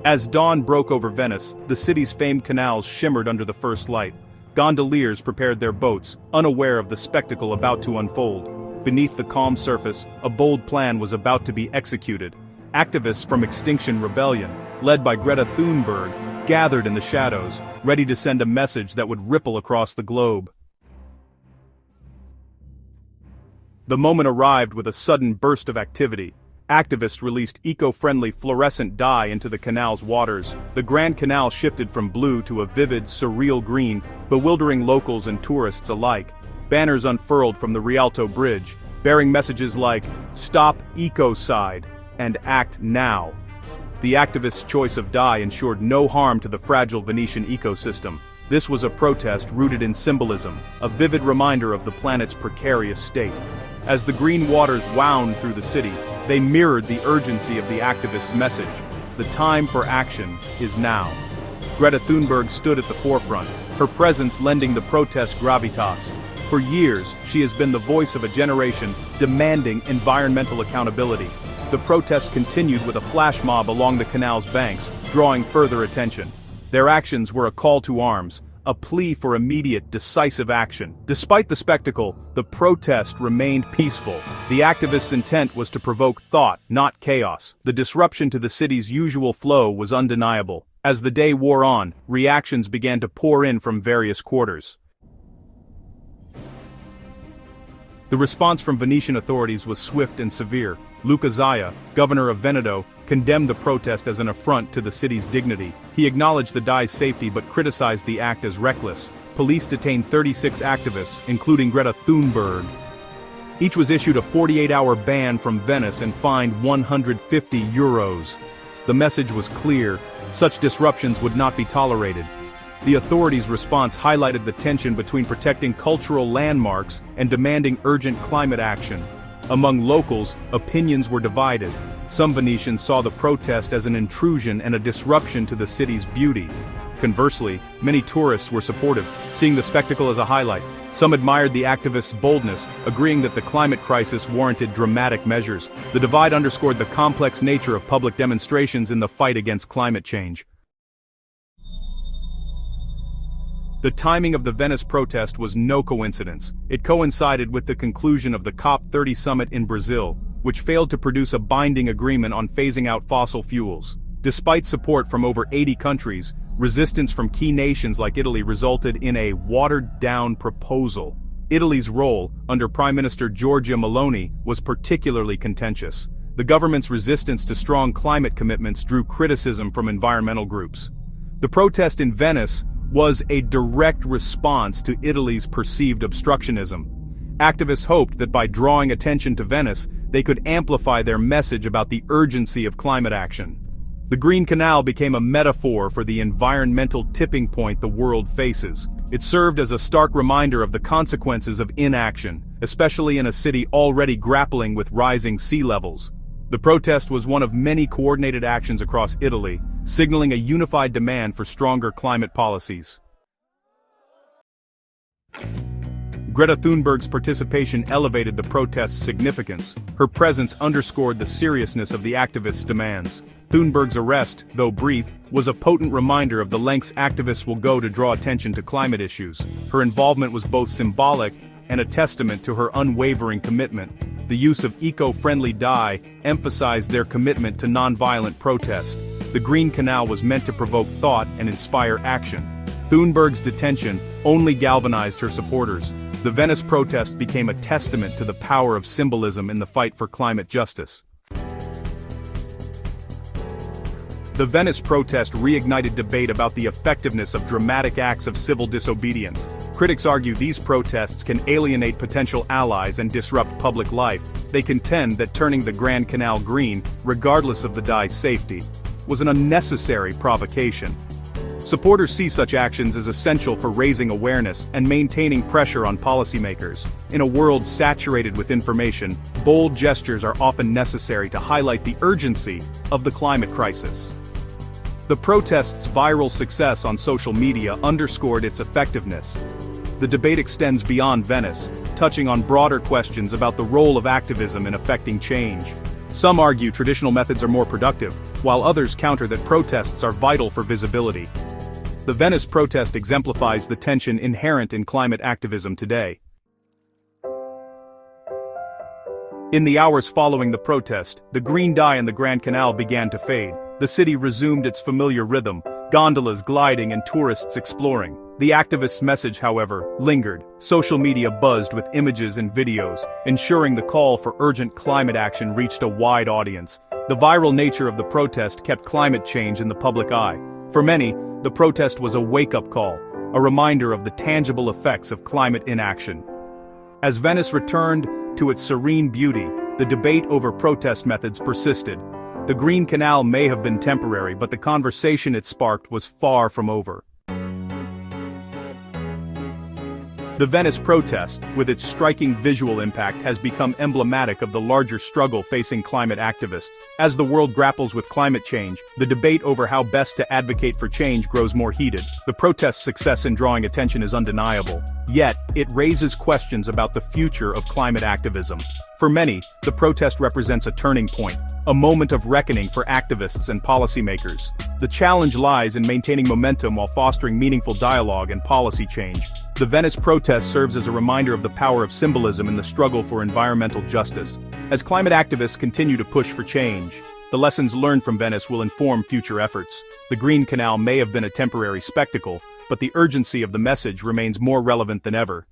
As dawn broke over Venice, the city's famed canals shimmered under the first light. Gondoliers prepared their boats, unaware of the spectacle about to unfold. Beneath the calm surface, a bold plan was about to be executed. Activists from Extinction Rebellion, led by Greta Thunberg, gathered in the shadows, ready to send a message that would ripple across the globe. The moment arrived with a sudden burst of activity. Activists released eco-friendly fluorescent dye into the canal's waters. The Grand Canal shifted from blue to a vivid, surreal green, bewildering locals and tourists alike. Banners unfurled from the Rialto Bridge, bearing messages like, "Stop Ecocide," and "Act Now." The activists' choice of dye ensured no harm to the fragile Venetian ecosystem. This was a protest rooted in symbolism, a vivid reminder of the planet's precarious state. As the green waters wound through the city, they mirrored the urgency of the activists' message. The time for action is now. Greta Thunberg stood at the forefront, her presence lending the protest gravitas. For years, she has been the voice of a generation demanding environmental accountability. The protest continued with a flash mob along the canal's banks, drawing further attention. Their actions were a call to arms, a plea for immediate, decisive action. Despite the spectacle, the protest remained peaceful. The activists' intent was to provoke thought, not chaos. The disruption to the city's usual flow was undeniable. As the day wore on, reactions began to pour in from various quarters. The response from Venetian authorities was swift and severe. Luca Zaia, governor of Veneto, condemned the protest as an affront to the city's dignity. He acknowledged the dye's safety but criticized the act as reckless. Police detained 36 activists, including Greta Thunberg. Each was issued a 48-hour ban from Venice and fined €150. The message was clear: such disruptions would not be tolerated. The authorities' response highlighted the tension between protecting cultural landmarks and demanding urgent climate action. Among locals, opinions were divided. Some Venetians saw the protest as an intrusion and a disruption to the city's beauty. Conversely, many tourists were supportive, seeing the spectacle as a highlight. Some admired the activists' boldness, agreeing that the climate crisis warranted dramatic measures. The divide underscored the complex nature of public demonstrations in the fight against climate change. The timing of the Venice protest was no coincidence. It coincided with the conclusion of the COP30 summit in Brazil, which failed to produce a binding agreement on phasing out fossil fuels. Despite support from over 80 countries, resistance from key nations like Italy resulted in a watered-down proposal. Italy's role, under Prime Minister Giorgia Meloni, was particularly contentious. The government's resistance to strong climate commitments drew criticism from environmental groups. The protest in Venice was a direct response to Italy's perceived obstructionism. Activists hoped that by drawing attention to Venice, they could amplify their message about the urgency of climate action. The Green Canal became a metaphor for the environmental tipping point the world faces. It served as a stark reminder of the consequences of inaction, especially in a city already grappling with rising sea levels. The protest was one of many coordinated actions across Italy, signaling a unified demand for stronger climate policies. Greta Thunberg's participation elevated the protest's significance. Her presence underscored the seriousness of the activists' demands. Thunberg's arrest, though brief, was a potent reminder of the lengths activists will go to draw attention to climate issues. Her involvement was both symbolic and a testament to her unwavering commitment. The use of eco-friendly dye emphasized their commitment to nonviolent protest. The Green Canal was meant to provoke thought and inspire action. Thunberg's detention only galvanized her supporters. The Venice protest became a testament to the power of symbolism in the fight for climate justice. The Venice protest reignited debate about the effectiveness of dramatic acts of civil disobedience. Critics argue these protests can alienate potential allies and disrupt public life. They contend that turning the Grand Canal green, regardless of the dye's safety, was an unnecessary provocation. Supporters see such actions as essential for raising awareness and maintaining pressure on policymakers. In a world saturated with information, bold gestures are often necessary to highlight the urgency of the climate crisis. The protest's viral success on social media underscored its effectiveness. The debate extends beyond Venice, touching on broader questions about the role of activism in affecting change. Some argue traditional methods are more productive, while others counter that protests are vital for visibility. The Venice protest exemplifies the tension inherent in climate activism today. In the hours following the protest, the green dye in the Grand Canal began to fade. The city resumed its familiar rhythm, gondolas gliding and tourists exploring. The activists' message, however, lingered. Social media buzzed with images and videos, ensuring the call for urgent climate action reached a wide audience. The viral nature of the protest kept climate change in the public eye. For many, the protest was a wake-up call, a reminder of the tangible effects of climate inaction. As Venice returned to its serene beauty, the debate over protest methods persisted. The Green Canal may have been temporary, but the conversation it sparked was far from over. The Venice protest, with its striking visual impact, has become emblematic of the larger struggle facing climate activists. As the world grapples with climate change, the debate over how best to advocate for change grows more heated. The protest's success in drawing attention is undeniable. Yet, it raises questions about the future of climate activism. For many, the protest represents a turning point, a moment of reckoning for activists and policymakers. The challenge lies in maintaining momentum while fostering meaningful dialogue and policy change. The Venice protest serves as a reminder of the power of symbolism in the struggle for environmental justice. As climate activists continue to push for change, the lessons learned from Venice will inform future efforts. The Green Canal may have been a temporary spectacle, but the urgency of the message remains more relevant than ever.